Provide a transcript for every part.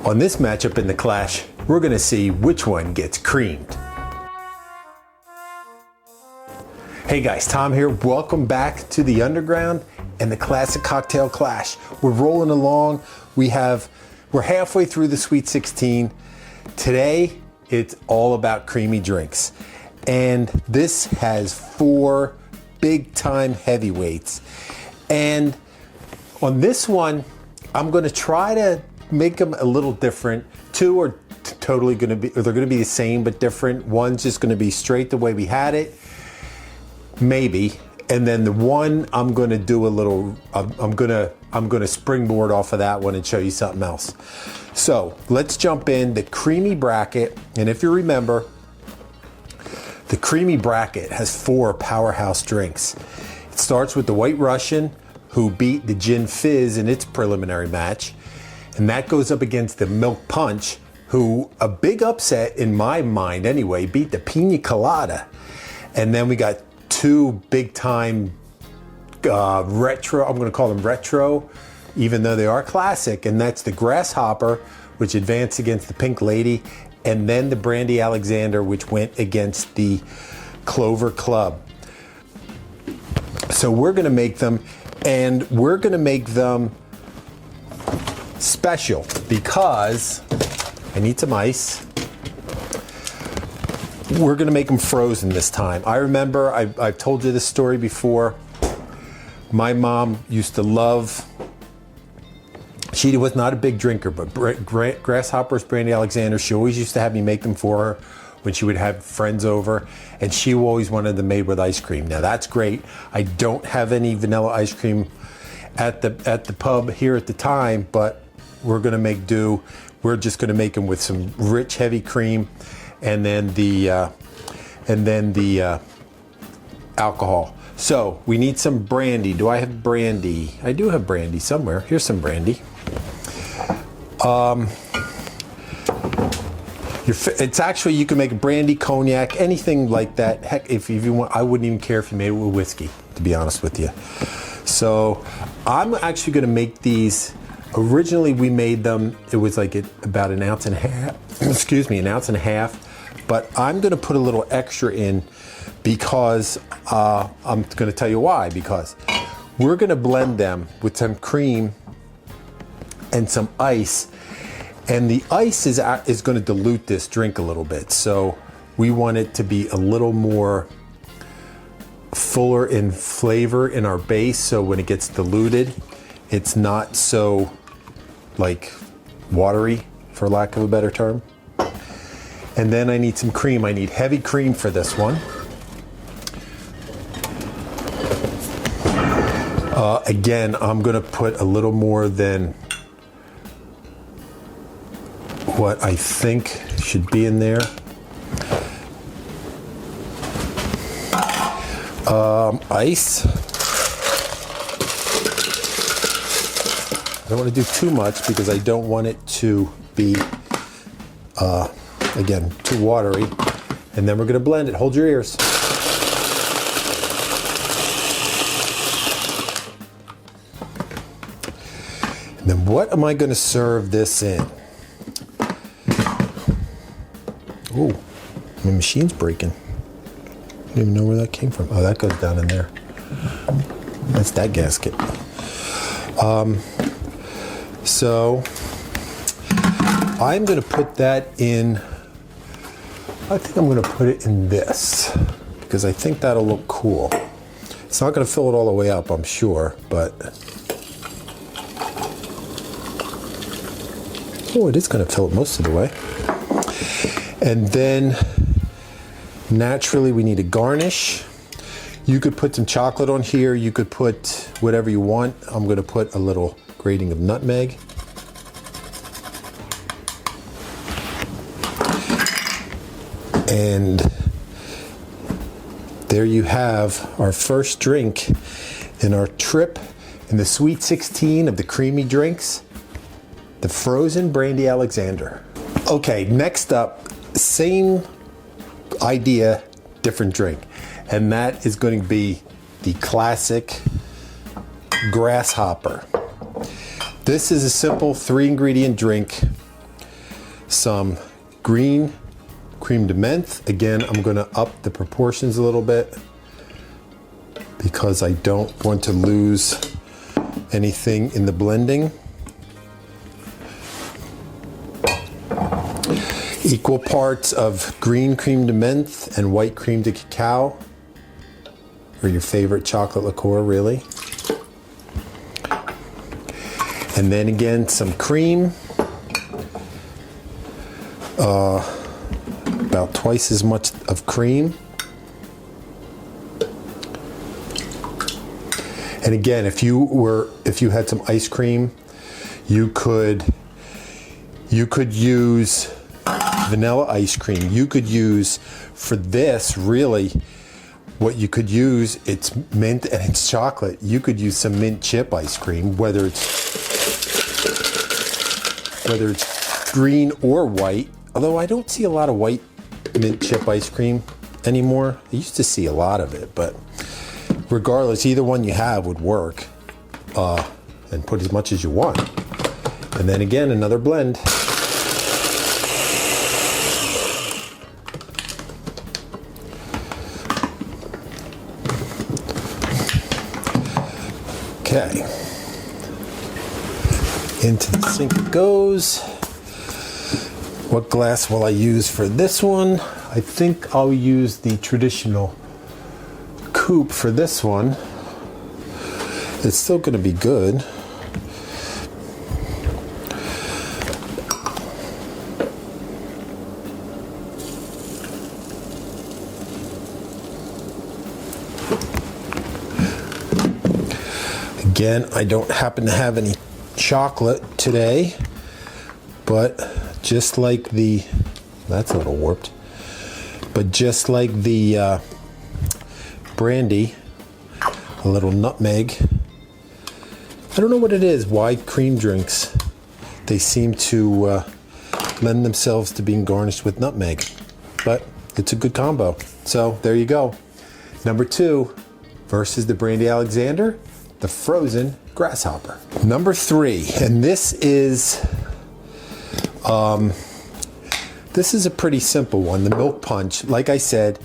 On this matchup in the clash, we're gonna see which one gets creamed. Hey guys, Tom here. Welcome back to the Underground and the Classic Cocktail Clash. We're rolling along. We're halfway through the Sweet 16. Today, it's all about creamy drinks. And this has 4 big time heavyweights. And on this one, I'm gonna try to make them a little different. 2 are totally gonna be, they're gonna be the same but different. One's just gonna be straight the way we had it, maybe. And then the one I'm gonna do a little, I'm gonna springboard off of that one and show you something else. So let's jump in the creamy bracket. And if you remember, the creamy bracket has 4 powerhouse drinks. It starts with the White Russian, who beat the Gin Fizz in its preliminary match. And that goes up against the Milk Punch, who, a big upset in my mind anyway, beat the Pina Colada. And then we got 2 big time retro, I'm gonna call them retro, even though they are classic, and that's the Grasshopper, which advanced against the Pink Lady, and then the Brandy Alexander, which went against the Clover Club. So we're gonna make them, and we're gonna make them special because I need some ice. We're gonna make them frozen this time. I remember, I've told you this story before. My mom used to love, she was not a big drinker, but Grasshoppers, Brandy Alexander, she always used to have me make them for her when she would have friends over, and she always wanted them made with ice cream. Now that's great. I don't have any vanilla ice cream at the pub here at the time, but we're gonna make do. We're just gonna make them with some rich, heavy cream, and then the alcohol. So we need some brandy. Do I have brandy? I do have brandy somewhere. Here's some brandy. It's actually, you can make brandy, cognac, anything like that. Heck, if you want, I wouldn't even care if you made it with whiskey, to be honest with you. So I'm actually gonna make these. Originally we made them, it was like about 1.5 ounces, excuse me, 1.5 ounces, but I'm gonna put a little extra in because I'm gonna tell you why, because we're gonna blend them with some cream and some ice, and the ice is gonna dilute this drink a little bit. So we want it to be a little more fuller in flavor in our base, so when it gets diluted, it's not so like watery, for lack of a better term. And then I need some cream. I need heavy cream for this one. Again, I'm gonna put a little more than what I think should be in there. Ice. I don't want to do too much because I don't want it to be, again, too watery. And then we're going to blend it. Hold your ears. And then what am I going to serve this in? Oh, my machine's breaking. I don't even know where that came from. Oh, that goes down in there. That's that gasket. So I'm going to put that in, I think I'm going to put it in this because I think that'll look cool. It's not going to fill it all the way up, I'm sure, but oh, it is going to fill it most of the way. And then naturally we need a garnish. You could put some chocolate on here. You could put whatever you want. I'm going to put a little grating of nutmeg. And there you have our first drink in our trip in the Sweet 16 of the creamy drinks, the frozen Brandy Alexander. Okay, next up, same idea, different drink. And that is going to be the classic Grasshopper. This is a simple 3-ingredient drink some green creme de menthe. Again, I'm going to up the proportions a little bit because I don't want to lose anything in the blending. Equal parts of green creme de menthe and white creme de cacao, or your favorite chocolate liqueur, really. And then again, some cream. About twice as much of cream. And again, if you had some ice cream, you could use vanilla ice cream. You could use, for this, really, what you could use, it's mint and it's chocolate. You could use some mint chip ice cream, whether it's green or white. Although I don't see a lot of white mint chip ice cream anymore. I used to see a lot of it, but regardless, either one you have would work. And put as much as you want. And then again, another blend. Okay, into the sink it goes. What glass will I use for this one? I think I'll use the traditional coupe for this one. It's still going to be good. Again, I don't happen to have any chocolate today, but just like the, that's a little warped, but just like the brandy, a little nutmeg. I don't know what it is, why cream drinks, they seem to lend themselves to being garnished with nutmeg, but it's a good combo. So there you go. Number 2 versus the Brandy Alexander, the frozen grasshopper. Number 3, and this is a pretty simple one, the milk punch. Like I said,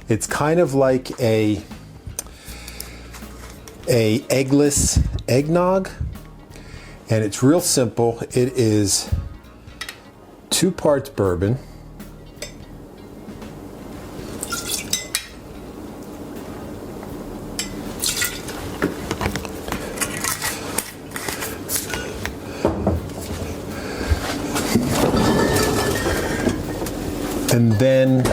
it's kind of like a eggless eggnog, and it's real simple. It is 2 parts bourbon, and then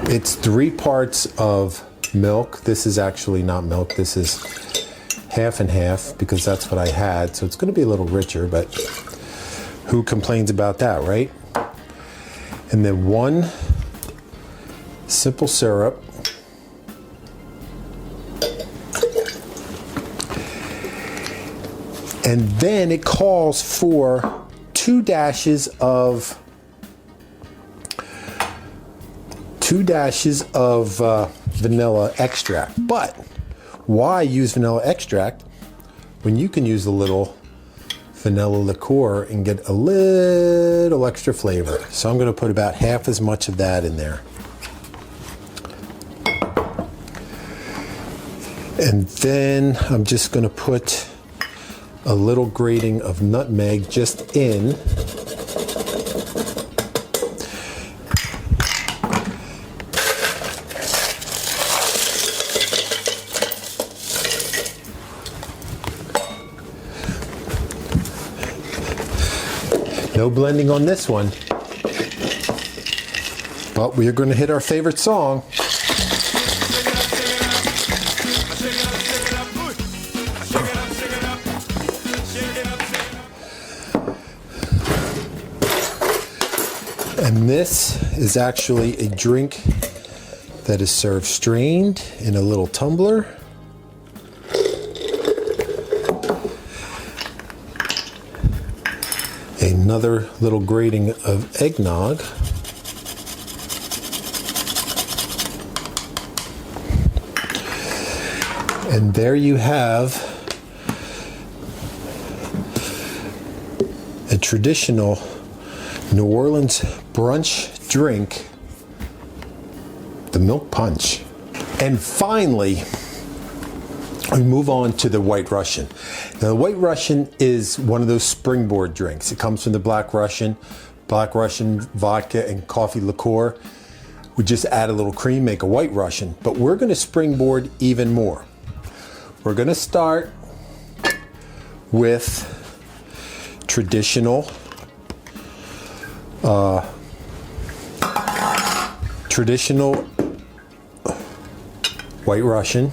it's 3 parts of milk. This is actually not milk, this is half and half because that's what I had, so it's going to be a little richer, but who complains about that, right? And then 1 simple syrup, and then it calls for 2 dashes of vanilla extract. But why use vanilla extract when you can use a little vanilla liqueur and get a little extra flavor? So I'm going to put about half as much of that in there. And then I'm just going to put a little grating of nutmeg just in. No blending on this one, but we are going to hit our favorite song. And this is actually a drink that is served strained in a little tumbler. Another little grating of eggnog. And there you have a traditional New Orleans brunch drink, the milk punch. And finally, we move on to the White Russian. Now, the White Russian is one of those springboard drinks. It comes from the Black Russian vodka and coffee liqueur. We just add a little cream, make a White Russian, but we're gonna springboard even more. We're gonna start with traditional White Russian.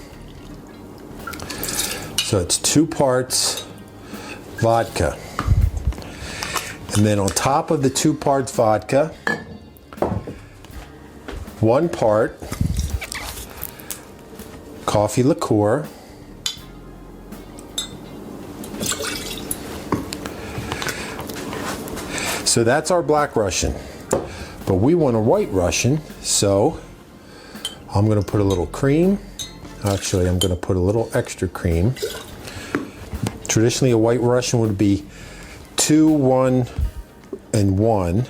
So it's 2 parts vodka. And then on top of the 2 parts vodka, 1 part coffee liqueur. So that's our Black Russian. But we want a White Russian, so I'm gonna put a little cream. Actually, I'm gonna put a little extra cream. Traditionally, a White Russian would be 2, 1, and 1.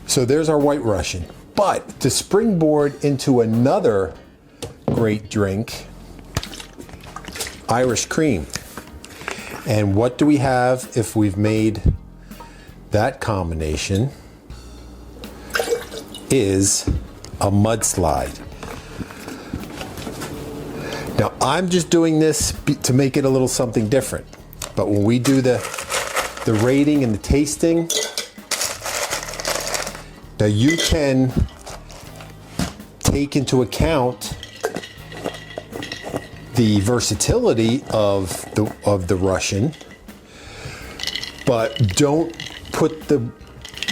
So there's our White Russian. But to springboard into another great drink, Irish cream. And what do we have if we've made that combination? Is a mudslide. Now, I'm just doing this to make it a little something different. But when we do the rating and the tasting, now you can take into account the versatility of the Russian, but don't put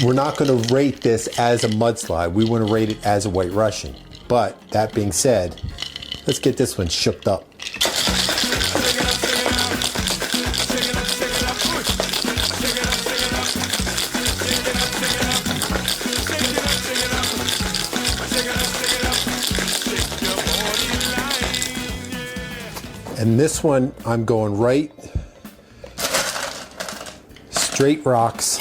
we're not going to rate this as a mudslide. We want to rate it as a White Russian. But that being said, let's get this one shooked up. And this one, I'm going right, straight rocks.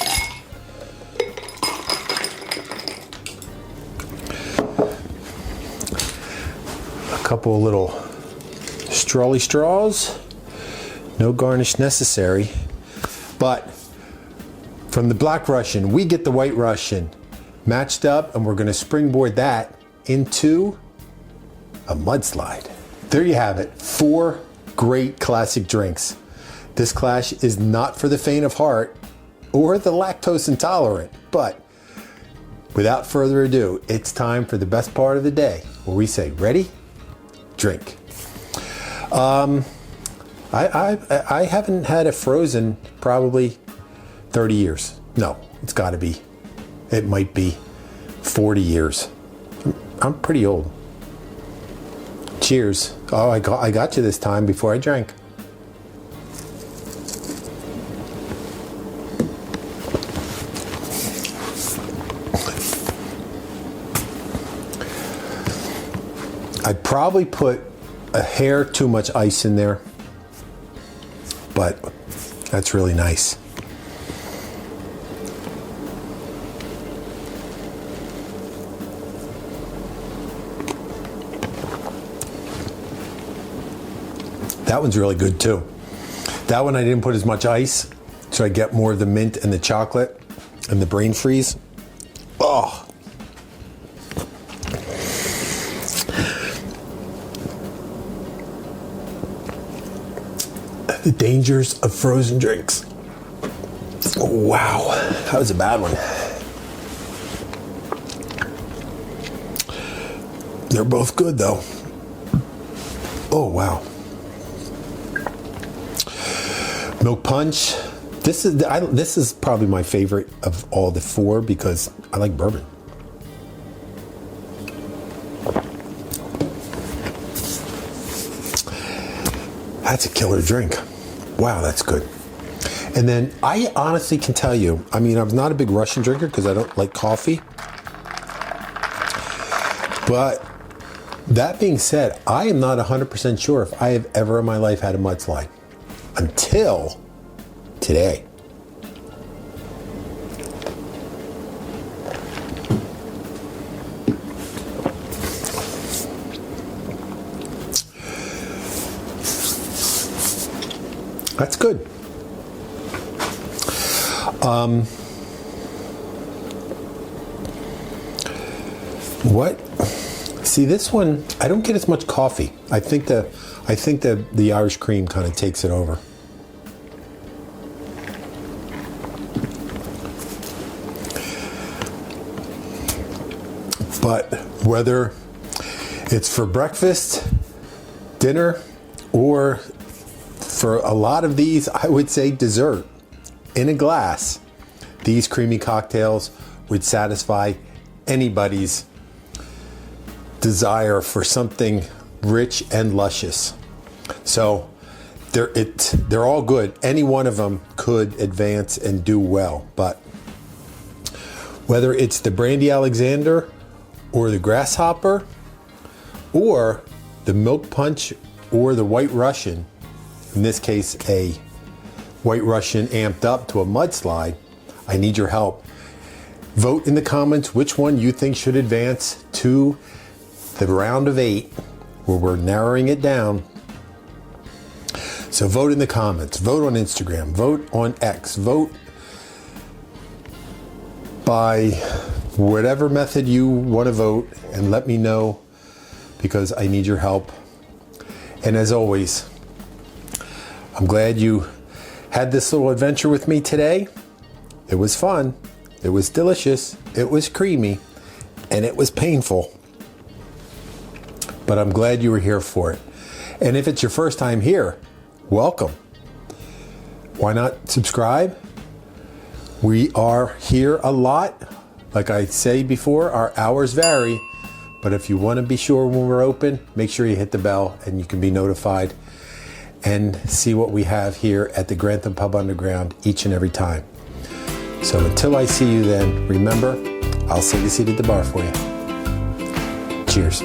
Couple of little strawly straws, no garnish necessary. But from the Black Russian, we get the White Russian matched up, and we're going to springboard that into a mudslide. There you have it, 4 great classic drinks. This clash is not for the faint of heart or the lactose intolerant, but without further ado, it's time for the best part of the day, where we say, ready? Drink. I haven't had a frozen probably 30 years. No, it's got to be. It might be 40 years. I'm pretty old. Cheers. Oh, I got you this time before I drank. I'd probably put a hair too much ice in there, but that's really nice. That one's really good too. That one I didn't put as much ice, so I get more of the mint and the chocolate and the brain freeze. Oh. The dangers of frozen drinks. Wow, that was a bad one. They're both good though. Oh wow. Milk punch. This is probably my favorite of all the 4 because I like bourbon. That's a killer drink. Wow, that's good. And then I honestly can tell you, I mean, I'm not a big Russian drinker because I don't like coffee. But that being said, I am not 100% sure if I have ever in my life had a mudslide until today. That's good. What? See, this one, I don't get as much coffee. I think the Irish cream kind of takes it over. But whether it's for breakfast, dinner, or for a lot of these, I would say dessert in a glass, these creamy cocktails would satisfy anybody's desire for something rich and luscious. So they're all good. Any one of them could advance and do well. But whether it's the Brandy Alexander or the Grasshopper or the Milk Punch or the White Russian, in this case a White Russian amped up to a mudslide, I need your help. Vote in the comments which one you think should advance to the round of 8, where we're narrowing it down. So vote in the comments, vote on Instagram, vote on X, vote by whatever method you want to vote, and let me know, because I need your help. And as always, I'm glad you had this little adventure with me today. It was fun, it was delicious, it was creamy, and it was painful. But I'm glad you were here for it. And if it's your first time here, welcome. Why not subscribe? We are here a lot. Like I say before, our hours vary. But if you want to be sure when we're open, make sure you hit the bell and you can be notified and see what we have here at the Grantham Pub Underground each and every time. So until I see you then, remember, I'll save a seat at the bar for you. Cheers.